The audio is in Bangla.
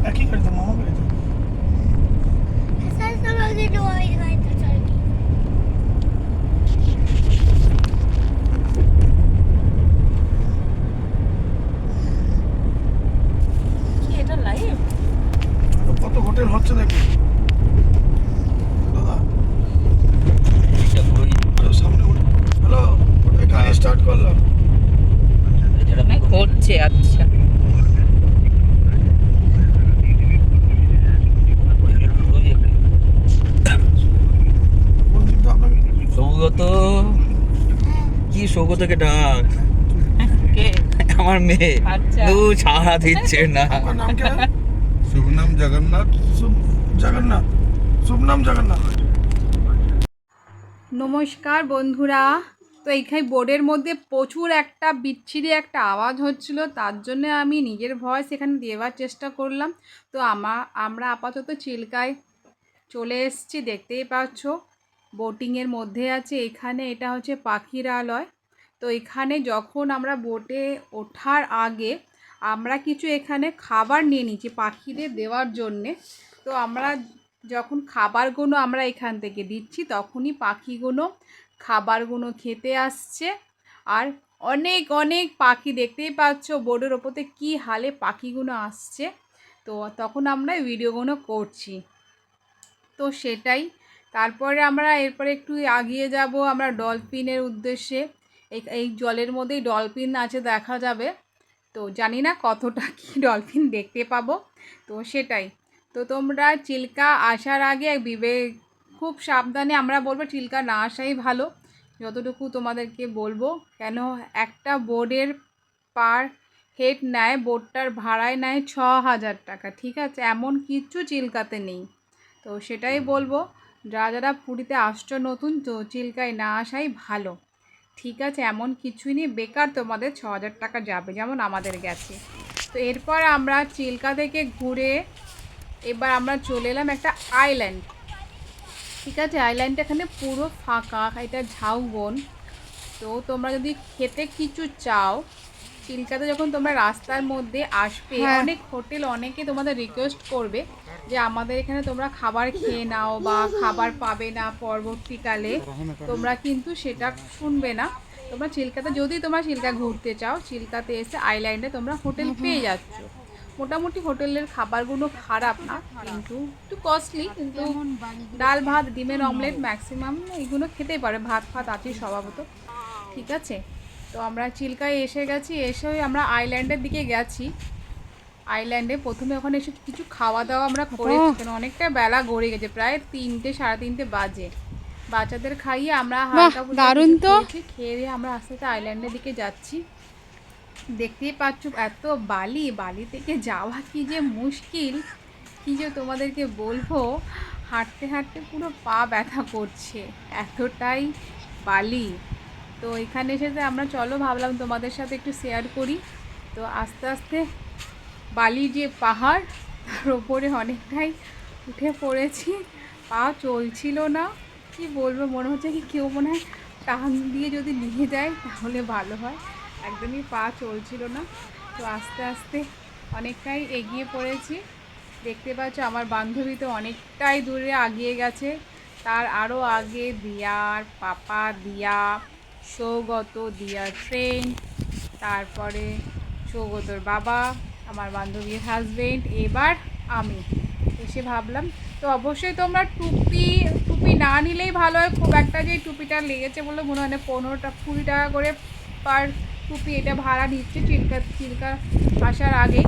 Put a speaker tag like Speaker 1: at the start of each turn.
Speaker 1: একই গাড়িতে মামা গাড়িতে।
Speaker 2: এটা লাইভ
Speaker 1: কত হোটেল হচ্ছে দেখুন দাদা। সামনে হ্যালো, গাড়ি স্টার্ট করলাম।
Speaker 2: হচ্ছে। আচ্ছা
Speaker 1: কিন্তু আপনাকে
Speaker 3: সৌগত, কি সৌগতকে ডাক,
Speaker 2: কে?
Speaker 3: আমার মেয়ে
Speaker 2: আচ্ছা।
Speaker 3: দু ছাড়া দিচ্ছে না।
Speaker 1: আপনার নাম কি?
Speaker 4: শুভ নাম জগন্নাথ।
Speaker 1: জগন্নাথ, শুভ নাম জগন্নাথ।
Speaker 5: নমস্কার বন্ধুরা। তো এইখানে বোর্ডের মধ্যে প্রচুর একটা বিচ্ছিরি একটা আওয়াজ হচ্ছিল, তার জন্য আমি নিজের ভয়েস এখানে দেওয়ার চেষ্টা করলাম। তো আমরা আপাতত চিল্কায় চলে এসেছি, দেখতেই পাচ্ছ বোটিংয়ের মধ্যে আছে। এখানে এটা হচ্ছে পাখিরালয়। তো এখানে যখন আমরা বোটে ওঠার আগে আমরা কিছু এখানে খাবার নিয়ে নিচ্ছি পাখিদের দেওয়ার জন্যে। তো আমরা যখন খাবারগুলো আমরা এখান থেকে দিচ্ছি তখনই পাখিগুলো খাবারগুলো খেতে আসছে। আর অনেক অনেক পাখি, দেখতেই পাচ্ছ বোর্ডের ওপরে কী হালে পাখিগুলো আসছে। তো তখন আমরা ভিডিওগুলো করছি, তো সেটাই। তারপরে আমরা এরপরে একটু এগিয়ে যাব আমরা ডলফিনের উদ্দেশ্যে। এই জলের মধ্যেই ডলফিন আছে, দেখা যাবে। তো জানি না কতটা কি ডলফিন দেখতে পাবো, তো সেটাই। তো তোমরা চিল্কা আসার আগে খুব সাবধানে, আমরা বলবো চিল্কা না আসাই ভালো, যতটুকু তোমাদেরকে বলবো। কেন একটা বোর্ডের পার হেড নেয়, বোর্ডটার ভাড়ায় নেয় 6,000 টাকা, ঠিক আছে? এমন কিচ্ছু চিল্কাতে নেই। তো সেটাই বলবো, যারা যারা পুরীতে আসছো নতুন, তো চিল্কায় না আসাই ভালো, ঠিক আছে? এমন কিছুই নেই, বেকার তোমাদের 6,000 টাকা যাবে, যেমন আমাদের গেছে। তো এরপর আমরা চিল্কা থেকে ঘুরে এবার আমরা চলে এলাম একটা আইল্যান্ড, ঠিক আছে? আইল্যান্ডটা এখানে পুরো ফাঁকা, এটা ঝাউবন। তো তোমরা যদি খেতে কিছু চাও, চিল্কাতে যখন তোমরা রাস্তার মধ্যে আসবে, অনেক হোটেল অনেকে তোমাদের রিকোয়েস্ট করবে যে আমাদের এখানে তোমরা খাবার খেয়ে নাও বা খাবার পাবে না পরবর্তীকালে, তোমরা কিন্তু সেটা শুনবে না। তোমরা চিল্কাতে, যদি তোমরা চিল্কা ঘুরতে চাও, চিল্কাতে এসে আইল্যান্ডে তোমরা হোটেল পেয়ে যাচ্ছ। মোটামুটি হোটেলের খাবারগুলো খারাপ না, কিন্তু একটু কস্টলি, কিন্তু ডাল ভাত ডিমের অমলেট ম্যাক্সিমাম এইগুলো খেতেই পারে, ভাত ফাত আছে স্বভাবত, ঠিক আছে? তো আমরা চিল্কায় এসে গেছি, এসে আমরা আইল্যান্ডের দিকে গেছি। আইল্যান্ডে প্রথমে ওখানে এসে কিছু খাওয়া দাওয়া আমরা করেছি, কেন অনেকটা বেলা গড়ে গেছে, প্রায় 3টে 3:30 বাজে। বাচ্চাদের খাইয়ে আমরা হালকা দারুণ তো খেয়ে দিয়ে আমরা আস্তে আস্তে আইল্যান্ডের দিকে যাচ্ছি। দেখতেই পাচ্ছ এত বালি থেকে যাওয়া কি যে মুশকিল, কি যে তোমাদেরকে বলবো, হাঁটতে হাঁটতে পুরো পা ব্যথা করছে, এতটাই বালি। তো এখানে এসে আমরা চলো ভাবলাম তোমাদের সাথে একটু শেয়ার করি। তো আস্তে আস্তে বালির যে পাহাড়, তার ওপরে অনেকটাই উঠে পড়েছি, পা চলছিল না, কি বলবো, মনে হচ্ছে কি কেউ মনে হয় টান দিয়ে যদি নিয়ে যায় তাহলে ভালো হয়, একদমই পা চলছিল না। তো আস্তে আস্তে অনেকটাই এগিয়ে পড়েছি, দেখতে পাচ্ছ আমার বান্ধবী তো অনেকটাই দূরে এগিয়ে গেছে, তার আরও আগে দিয়ার পাপা, দিয়া, সৌগত, দিয়ার ফ্রেন্ড, তারপরে সৌগতর বাবা, আমার বান্ধবীর হাজবেন্ড, এবার আমি এসে ভাবলাম। তো অবশ্যই তোমরা টুপি না নিলেই ভালো হয়, খুব একটা যে টুপিটা লেগেছে বলে মনে হয় না, 15-20 টাকা করে পার টুপি এটা ভাড়া নিচ্ছে চিল্কা আসার আগে।